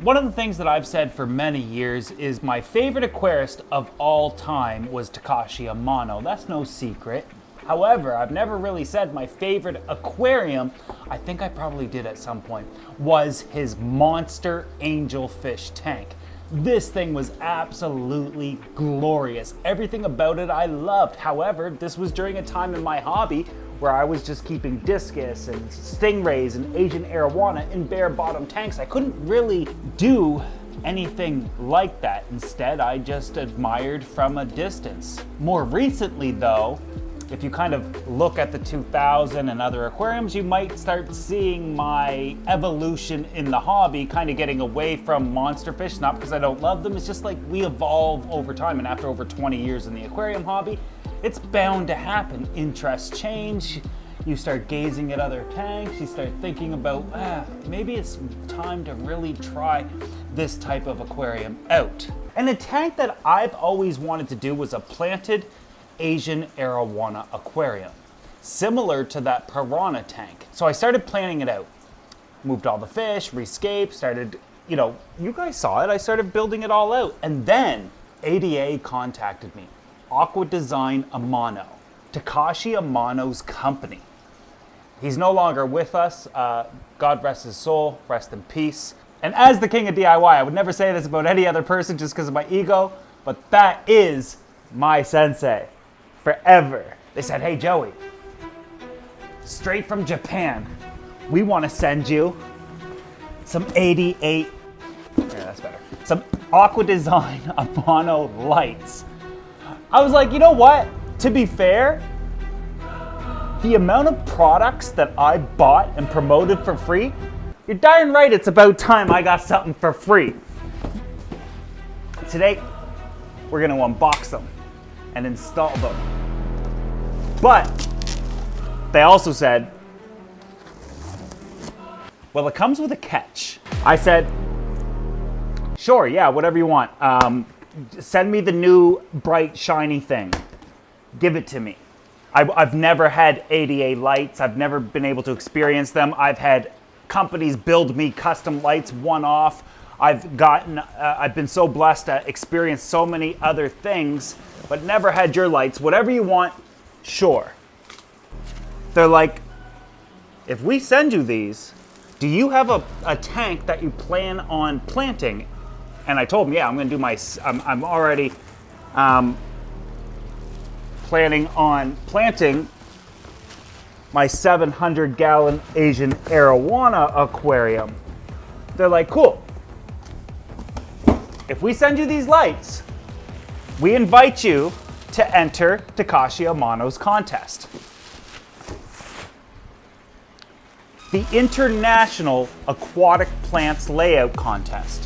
One of the things that I've said for many years is my favorite aquarist of all time was Takashi Amano. That's no secret. However, I've never really said my favorite aquarium, I think I probably did at some point, was his monster angelfish tank. This thing was absolutely glorious. Everything about it I loved. However, this was during a time in my hobby where I was just keeping discus and stingrays and Asian arowana in bare bottom tanks. I couldn't really do anything like that. Instead, I just admired from a distance. More recently though, if you kind of look at the 2000 and other aquariums, you might start seeing my evolution in the hobby, kind of getting away from monster fish, not because I don't love them, it's just like we evolve over time, and after over 20 years in the aquarium hobby, it's bound to happen. Interests change, you start gazing at other tanks, you start thinking about, maybe it's time to really try this type of aquarium out. And a tank that I've always wanted to do was a planted Asian arowana aquarium, similar to that piranha tank. So I started planning it out. Moved all the fish, rescaped, started, you guys saw it, I started building it all out. And then ADA contacted me. AQUARIUM Amano, Takashi Amano's company. He's no longer with us. God rest his soul, rest in peace. And as the king of DIY, I would never say this about any other person just because of my ego, but that is my sensei. Forever. They said, hey Joey, straight from Japan, we want to send you some 88, that's better, some AQUARIUM Amano lights. I was like, you know what? To be fair, the amount of products that I bought and promoted for free, you're darn right it's about time I got something for free. Today, we're gonna unbox them and install them. But they also said, well, it comes with a catch. I said, sure, yeah, whatever you want. Send me the new bright shiny thing. Give it to me. I've never had ADA lights. I've never been able to experience them. I've had companies build me custom lights one-off. I've been so blessed to experience so many other things, but never had your lights. Whatever you want, sure. They're like, if we send you these, do you have a tank that you plan on planting? And I told him, yeah, I'm gonna do I'm already planning on planting my 700-gallon Asian arowana aquarium. They're like, cool. If we send you these lights, we invite you to enter Takashi Amano's contest. The International Aquatic Plants Layout Contest,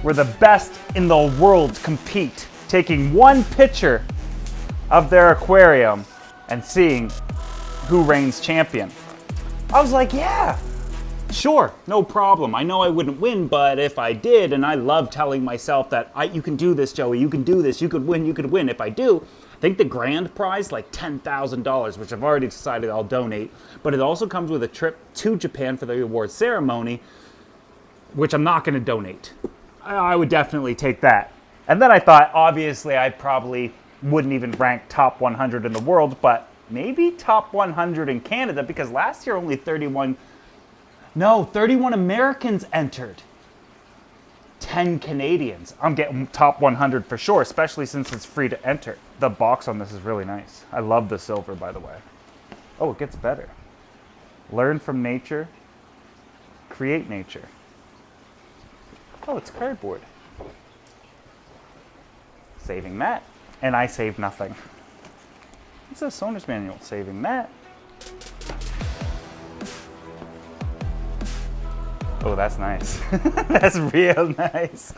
where the best in the world compete, taking one picture of their aquarium and seeing who reigns champion. I was like, yeah, sure, no problem. I know I wouldn't win, but if I did, and I love telling myself that you can do this, Joey, you can do this, you could win. If I do, I think the grand prize, like $10,000, which I've already decided I'll donate, but it also comes with a trip to Japan for the award ceremony, which I'm not gonna donate. I would definitely take that. And then I thought, obviously, I probably wouldn't even rank top 100 in the world, but maybe top 100 in Canada, because last year only 31 Americans entered. 10 Canadians. I'm getting top 100 for sure, especially since it's free to enter. The box on this is really nice. I love the silver, by the way. Oh, it gets better. Learn from nature, create nature. Oh, it's cardboard. Saving that. And I save nothing. It's a owner's manual. Saving that. Oh, that's nice. That's real nice.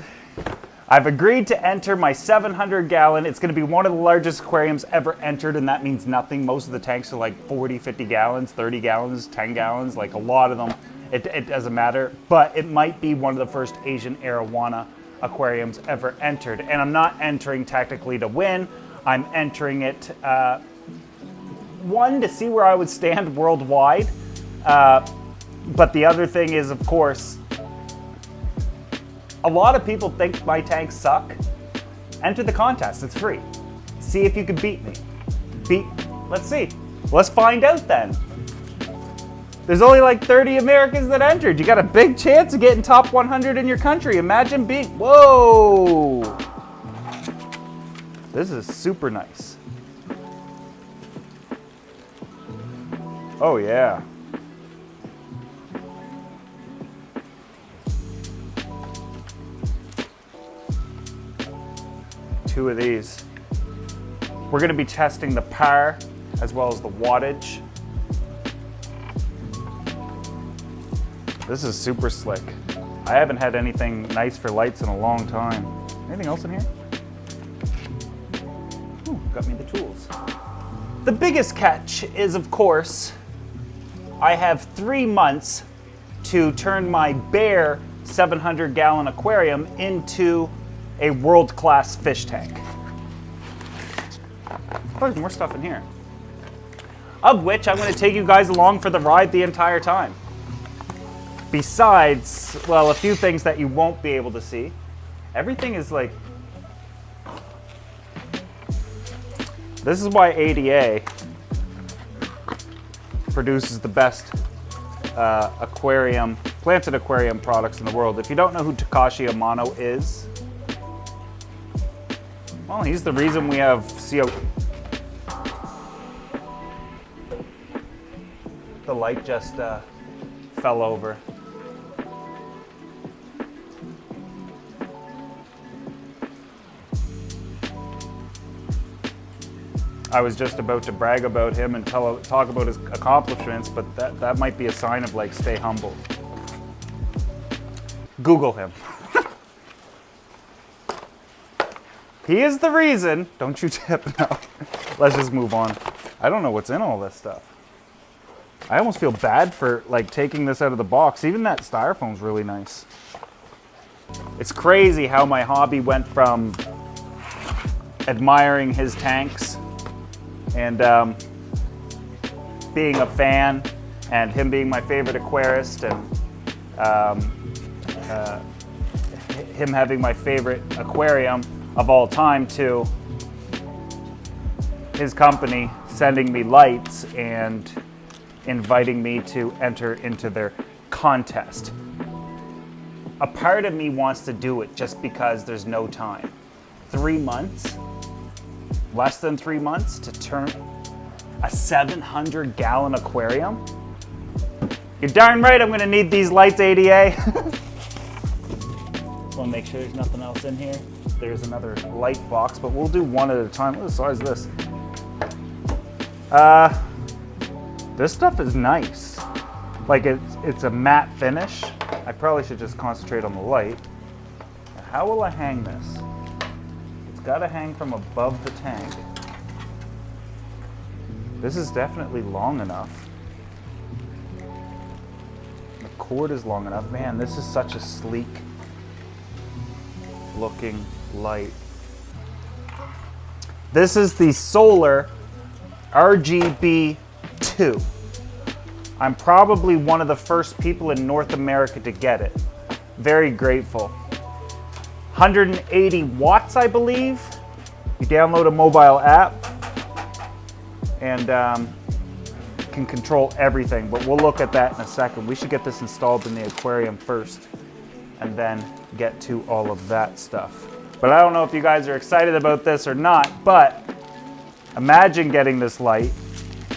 I've agreed to enter my 700-gallon. It's going to be one of the largest aquariums ever entered, and that means nothing. Most of the tanks are like 40, 50 gallons, 30 gallons, 10 gallons, like a lot of them. It doesn't matter, but it might be one of the first Asian arowana aquariums ever entered. And I'm not entering technically to win. I'm entering it, one, to see where I would stand worldwide. But the other thing is, of course, A lot of people think my tanks suck. Enter the contest, it's free. See if you can beat me. Let's see. Let's find out then. There's only like 30 Americans that entered. You got a big chance of getting top 100 in your country. Imagine being, whoa. This is super nice. Oh yeah. Two of these. We're going to be testing the power as well as the wattage. This is super slick. I haven't had anything nice for lights in a long time. Anything else in here? Ooh, got me the tools. The biggest catch is, of course, I have 3 months to turn my bare 700-gallon aquarium into a world-class fish tank. Oh, there's more stuff in here. Of which I'm going to take you guys along for the ride the entire time. Besides, well, a few things that you won't be able to see. Everything is like... This is why ADA produces the best planted aquarium products in the world. If you don't know who TAKASHI Amano is, well, he's the reason we have CO. The light just fell over. I was just about to brag about him and talk about his accomplishments, but that might be a sign of like, stay humble. Google him. He is the reason. Don't you tip now. Let's just move on. I don't know what's in all this stuff. I almost feel bad for like taking this out of the box. Even that styrofoam's really nice. It's crazy how my hobby went from admiring his tanks and being a fan, and him being my favorite aquarist, and him having my favorite aquarium of all time, to his company sending me lights and inviting me to enter into their contest. A part of me wants to do it just because there's no time. 3 months, less than 3 months to turn a 700-gallon aquarium? You're darn right I'm gonna need these lights, ADA. Just wanna make sure there's nothing else in here. There's another light box, but we'll do one at a time. What size is this? This stuff is nice. Like it's a matte finish. I probably should just concentrate on the light. How will I hang this? It's gotta hang from above the tank. This is definitely long enough. The cord is long enough. Man, this is such a sleek looking light. This is the Solar RGB II. I'm probably one of the first people in North America to get it. Very grateful. 180 watts, I believe. You download a mobile app and can control everything, but we'll look at that in a second. We should get this installed in the aquarium first and then get to all of that stuff. But I don't know if you guys are excited about this or not, but imagine getting this light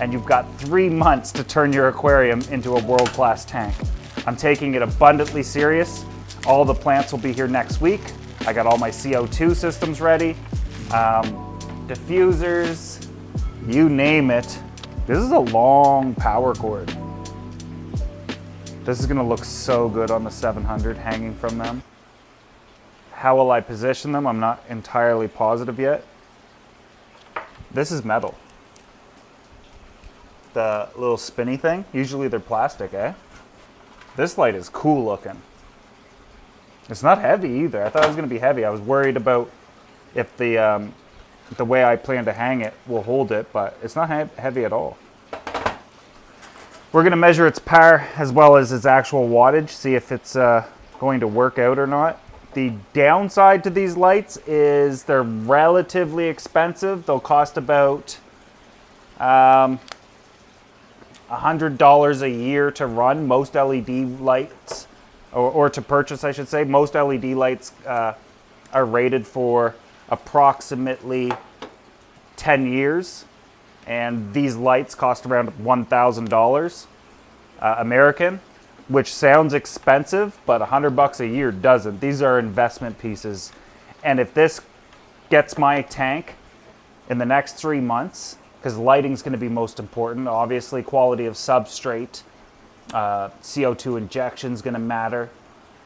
and you've got 3 months to turn your aquarium into a world-class tank. I'm taking it abundantly serious. All the plants will be here next week. I got all my CO2 systems ready, diffusers, you name it. This is a long power cord. This is gonna look so good on the 700 hanging from them. How will I position them? I'm not entirely positive yet. This is metal. The little spinny thing, usually they're plastic, eh? This light is cool looking. It's not heavy either. I thought it was gonna be heavy. I was worried about if the way I plan to hang it will hold it, but it's not heavy at all. We're gonna measure its power as well as its actual wattage, see if it's going to work out or not. The downside to these lights is they're relatively expensive. They'll cost about $100 a year to run. Most LED lights, or to purchase, I should say, most LED lights are rated for approximately 10 years. And these lights cost around $1,000 American, which sounds expensive, but $100 a year doesn't. These are investment pieces. And if this gets my tank in the next 3 months, because lighting is going to be most important, obviously quality of substrate, CO2 injection is going to matter.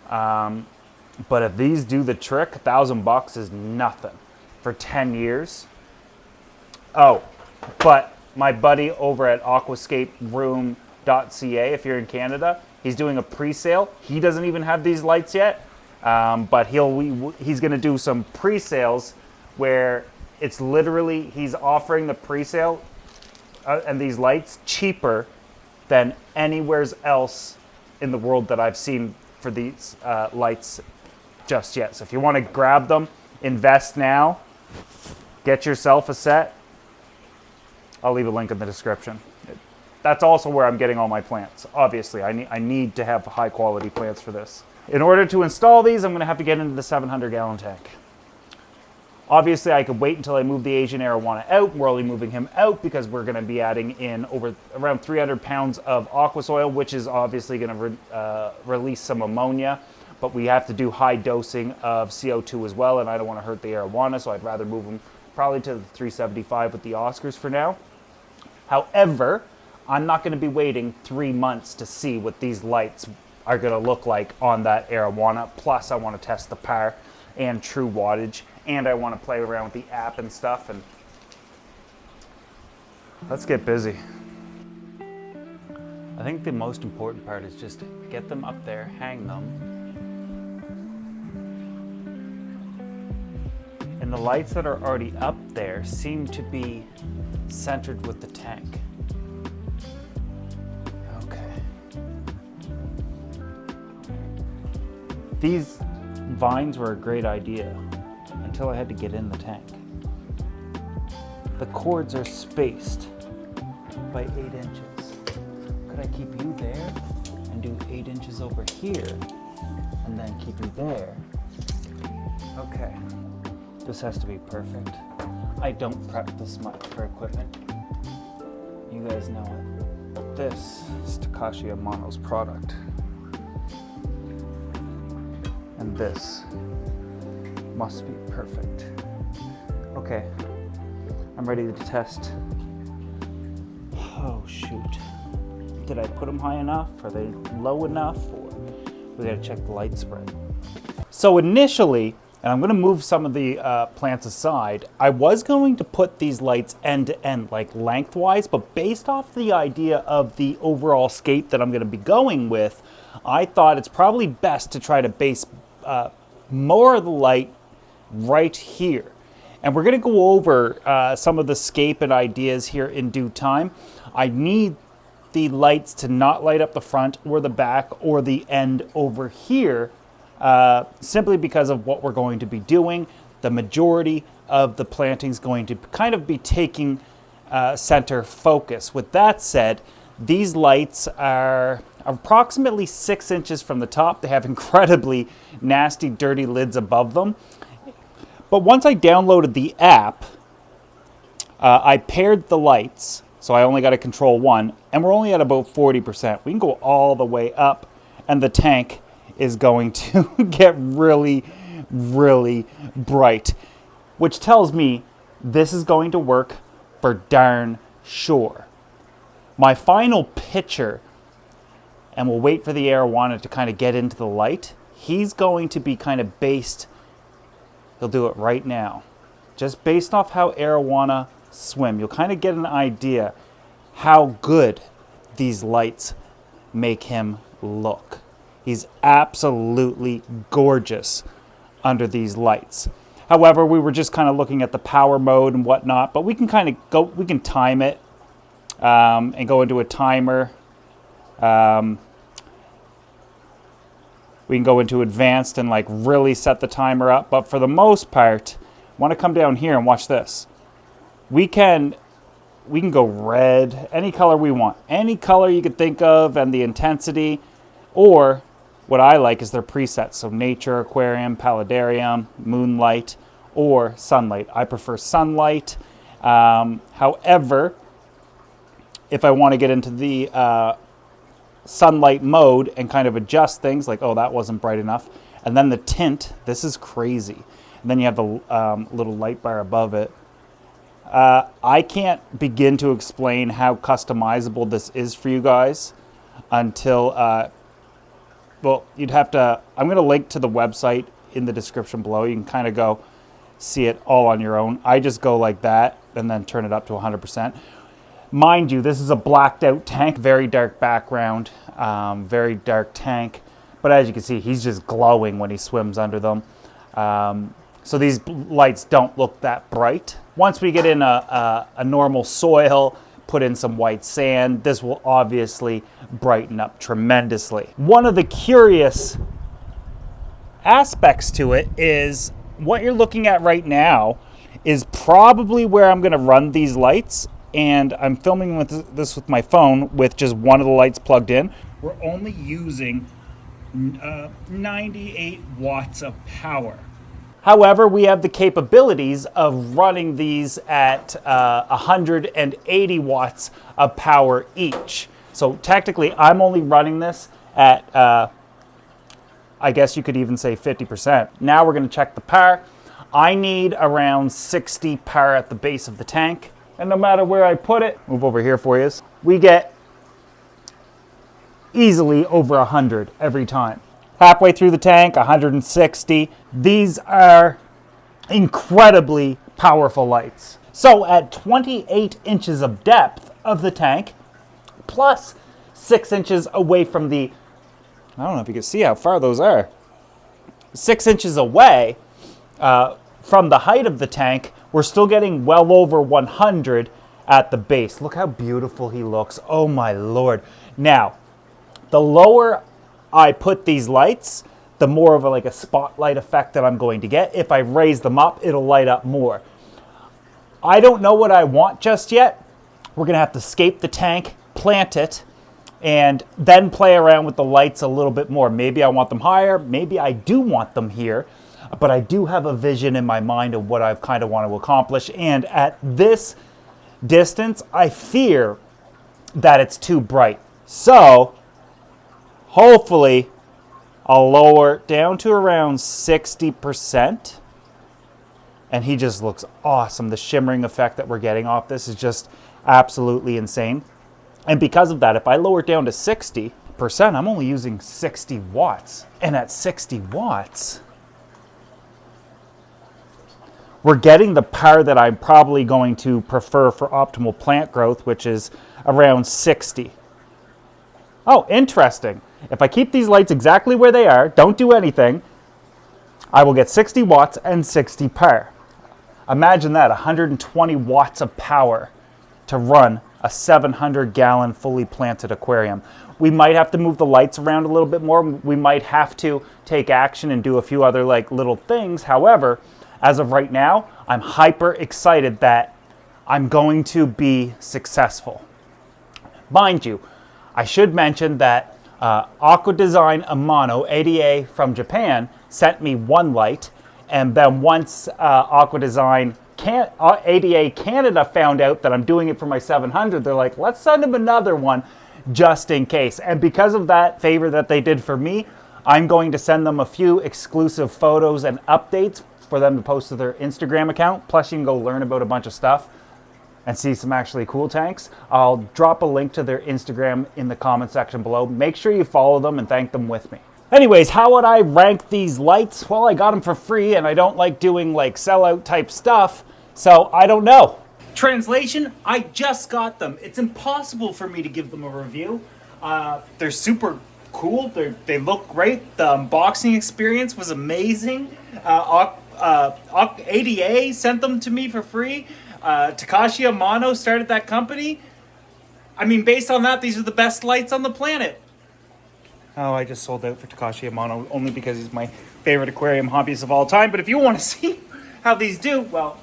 But if these do the trick, $1,000 is nothing for 10 years. Oh, but my buddy over at aquascaperoom.ca, if you're in Canada, he's doing a pre-sale. He doesn't even have these lights yet, but he's going to do some pre-sales where it's literally, he's offering the pre-sale and these lights cheaper than anywhere else in the world that I've seen for these lights just yet. So if you want to grab them, invest now, get yourself a set. I'll leave a link in the description. That's also where I'm getting all my plants. Obviously, I need to have high quality plants for this. In order to install these, I'm going to have to get into the 700-gallon tank. Obviously, I could wait until I move the Asian arowana out. We're only moving him out because we're going to be adding in around 300 pounds of aqua soil, which is obviously going to release some ammonia. But we have to do high dosing of CO2 as well, and I don't want to hurt the arowana, so I'd rather move him probably to the 375 with the Oscars for now. However, I'm not going to be waiting 3 months to see what these lights are going to look like on that arowana. Plus, I want to test the power and true wattage, and I want to play around with the app and stuff. And let's get busy. I think the most important part is just get them up there, hang them. And the lights that are already up there seem to be centered with the tank. These vines were a great idea until I had to get in the tank. The cords are spaced by 8 inches. Could I keep you there and do 8 inches over here and then keep you there? Okay, this has to be perfect. I don't prep this much for equipment. You guys know it. But this is Takashi Amano's product. And this must be perfect. Okay, I'm ready to test. Oh shoot. Did I put them high enough? Are they low enough? Or we gotta check the light spread. So initially, and I'm gonna move some of the plants aside, I was going to put these lights end to end, like lengthwise, but based off the idea of the overall scape that I'm gonna be going with, I thought it's probably best to try to base more of the light right here. And we're going to go over some of the scape and ideas here in due time. I need the lights to not light up the front or the back or the end over here, simply because of what we're going to be doing. The majority of the planting is going to kind of be taking center focus. With that said, these lights are approximately 6 inches from the top. They have incredibly nasty, dirty lids above them. But once I downloaded the app, I paired the lights, so I only got to control one, and we're only at about 40%. We can go all the way up, and the tank is going to get really, really bright, which tells me this is going to work for darn sure. My final picture, and we'll wait for the arowana to kind of get into the light, he's going to be kind of based, he'll do it right now, just based off how arowana swim. You'll kind of get an idea how good these lights make him look. He's absolutely gorgeous under these lights. However, we were just kind of looking at the power mode and whatnot, but we can kind of go, we can time it and go into a timer. we can go into advanced and like really set the timer up. But for the most part, I want to come down here and watch this. We can go red, any color we want. Any color you could think of and the intensity. Or what I like is their presets. So nature, aquarium, paludarium, moonlight, or sunlight. I prefer sunlight. However, if I want to get into the sunlight mode and kind of adjust things, like, oh, that wasn't bright enough. And then the tint, this is crazy. And then you have the little light bar above it. I can't begin to explain how customizable this is for you guys until, well, you'd have to, I'm going to link to the website in the description below. You can kind of go see it all on your own. I just go like that and then turn it up to 100%. Mind you, this is a blacked out tank, very dark background, very dark tank. But as you can see, he's just glowing when he swims under them. So these lights don't look that bright. Once we get in a normal soil, put in some white sand, this will obviously brighten up tremendously. One of the curious aspects to it is what you're looking at right now is probably where I'm gonna run these lights. And I'm filming with this with my phone with just one of the lights plugged in. We're only using 98 watts of power. However, we have the capabilities of running these at 180 watts of power each. So technically, I'm only running this at, I guess you could even say 50%. Now we're gonna check the power. I need around 60 power at the base of the tank. And no matter where I put it, move over here for you, we get easily over 100 every time. Halfway through the tank, 160. These are incredibly powerful lights. So at 28 inches of depth of the tank, plus 6 inches away from the, I don't know if you can see how far those are, 6 inches away from the height of the tank, we're still getting well over 100 at the base. Look how beautiful he looks. Oh my Lord. Now, the lower I put these lights, the more of like a spotlight effect that I'm going to get. If I raise them up, it'll light up more. I don't know what I want just yet. We're gonna have to scape the tank, plant it, and then play around with the lights a little bit more. Maybe I want them higher, maybe I do want them here. But I do have a vision in my mind of what I kind of want to accomplish. And at this distance, I fear that it's too bright. So hopefully I'll lower it down to around 60%. And he just looks awesome. The shimmering effect that we're getting off this is just absolutely insane. And because of that, if I lower it down to 60%, I'm only using 60 watts. And at 60 watts, we're getting the power that I'm probably going to prefer for optimal plant growth, which is around 60. Oh, interesting. If I keep these lights exactly where they are, don't do anything, I will get 60 watts and 60 power. Imagine that, 120 watts of power to run a 700-gallon fully planted aquarium. We might have to move the lights around a little bit more. We might have to take action and do a few other like little things. However, as of right now, I'm hyper excited that I'm going to be successful. Mind you, I should mention that AquaDesign Amano ADA from Japan sent me one light, and then once AquaDesign ADA Canada found out that I'm doing it for my 700, they're like, let's send them another one just in case. And because of that favor that they did for me, I'm going to send them a few exclusive photos and updates for them to post to their Instagram account. Plus you can go learn about a bunch of stuff and see some actually cool tanks. I'll drop a link to their Instagram in the comment section below. Make sure you follow them and thank them with me. Anyways, how would I rank these lights? Well, I got them for free and I don't like doing like sellout type stuff, so I don't know. Translation, I just got them. It's impossible for me to give them a review. They're super cool. They look great. The unboxing experience was amazing. ADA sent them to me for free. Takashi Amano started that company. I mean, based on that, these are the best lights on the planet. Oh, I just sold out for Takashi Amano only because he's my favorite aquarium hobbyist of all time. But if you want to see how these do, well,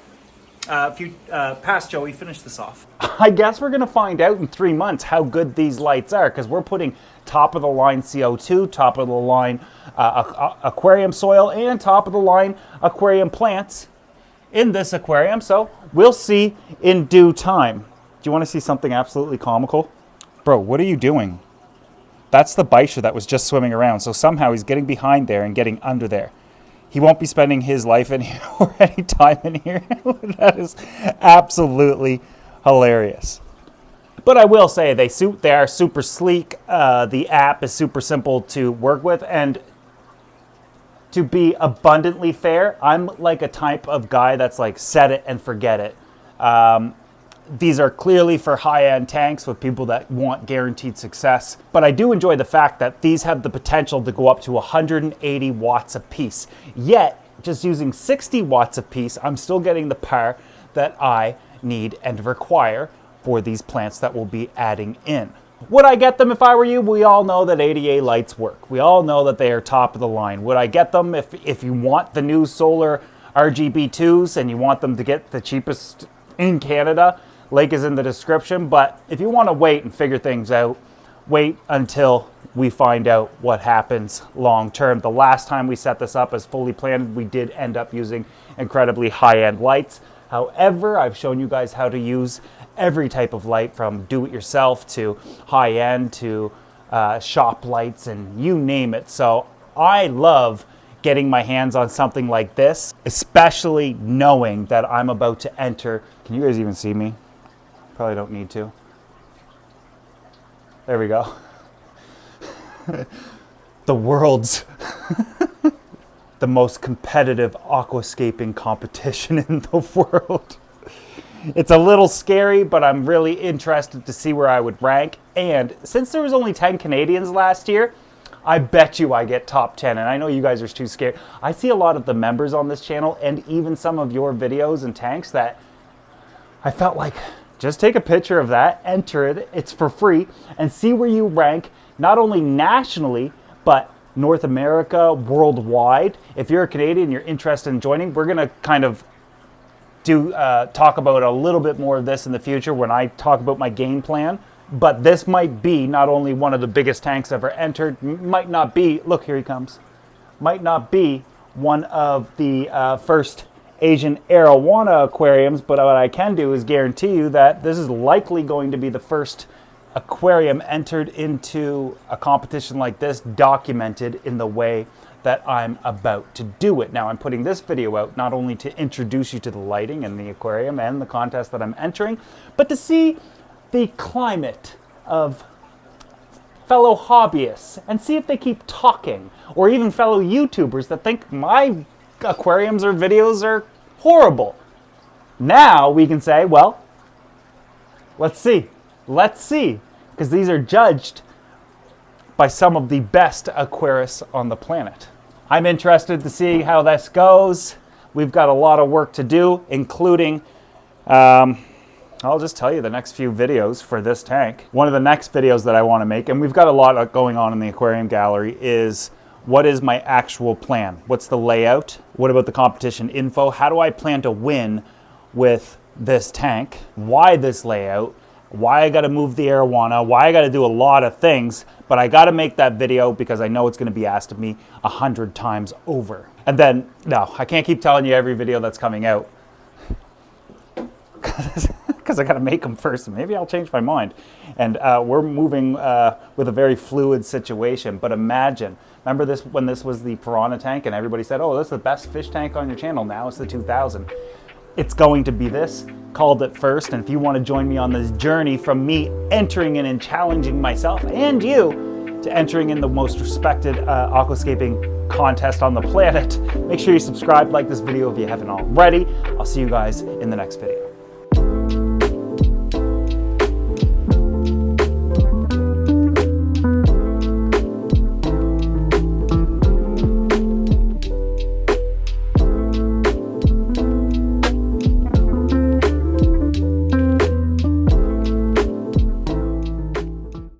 if you pass Joey, finish this off. I guess we're going to find out in 3 months how good these lights are, because we're putting top of the line CO2, top of the line aquarium soil, and top of the line aquarium plants in this aquarium. So we'll see in due time. Do you want to see something absolutely comical? Bro, what are you doing? That's the Baisha that was just swimming around. So somehow he's getting behind there and getting under there. He won't be spending his life in here or any time in here. That is absolutely hilarious. But I will say they are super sleek. The app is super simple to work with. And to be abundantly fair, I'm like a type of guy that's like set it and forget it. These are clearly for high-end tanks with people that want guaranteed success. But I do enjoy the fact that these have the potential to go up to 180 watts a piece. Yet, just using 60 watts a piece, I'm still getting the power that I need and require for these plants that we'll be adding in. Would I get them if I were you? We all know that ADA lights work. We all know that they are top of the line. Would I get them if you want the new Solar RGB IIs and you want them to get the cheapest in Canada? Link is in the description, but if you want to wait and figure things out, wait until we find out what happens long term. The last time we set this up as fully planned, we did end up using incredibly high-end lights. However, I've shown you guys how to use every type of light, from do-it-yourself to high-end to shop lights and you name it. So I love getting my hands on something like this, especially knowing that I'm about to enter. Can you guys even see me? Probably don't need to. There we go. The world's the most competitive aquascaping competition in the world. It's a little scary, but I'm really interested to see where I would rank. And since there was only 10 Canadians last year, I bet you I get top 10. And I know you guys are too scared. I see a lot of the members on this channel and even some of your videos and tanks that I felt like, just take a picture of that, enter it, it's for free, and see where you rank, not only nationally, but North America, worldwide. If you're a Canadian, you're interested in joining, we're gonna kind of talk about a little bit more of this in the future when I talk about my game plan. But this might be not only one of the biggest tanks ever entered, might not be, look, here he comes, might not be one of the first Asian arowana aquariums, but what I can do is guarantee you that this is likely going to be the first aquarium entered into a competition like this, documented in the way that I'm about to do it. Now, I'm putting this video out not only to introduce you to the lighting and the aquarium and the contest that I'm entering, but to see the climate of fellow hobbyists and see if they keep talking, or even fellow YouTubers that think my aquariums or videos are horrible. Now we can say, well, let's see, because these are judged by some of the best aquarists on the planet. I'm interested to see how this goes. We've got a lot of work to do, including, I'll just tell you the next few videos for this tank. One of the next videos that I want to make, and we've got a lot going on in the aquarium gallery, is what is my actual plan? What's the layout? What about the competition info? How do I plan to win with this tank? Why this layout? Why I got to move the arowana? Why I got to do a lot of things, but I got to make that video because I know it's going to be asked of me 100 times over. And then, no, I can't keep telling you every video that's coming out because I got to make them first. Maybe I'll change my mind. And we're moving with a very fluid situation. But imagine, remember this when this was the piranha tank and everybody said, oh, this is the best fish tank on your channel. Now it's the 2000. It's going to be this. Called it first. And if you want to join me on this journey from me entering in and challenging myself and you to entering in the most respected aquascaping contest on the planet, make sure you subscribe, like this video if you haven't already. I'll see you guys in the next video.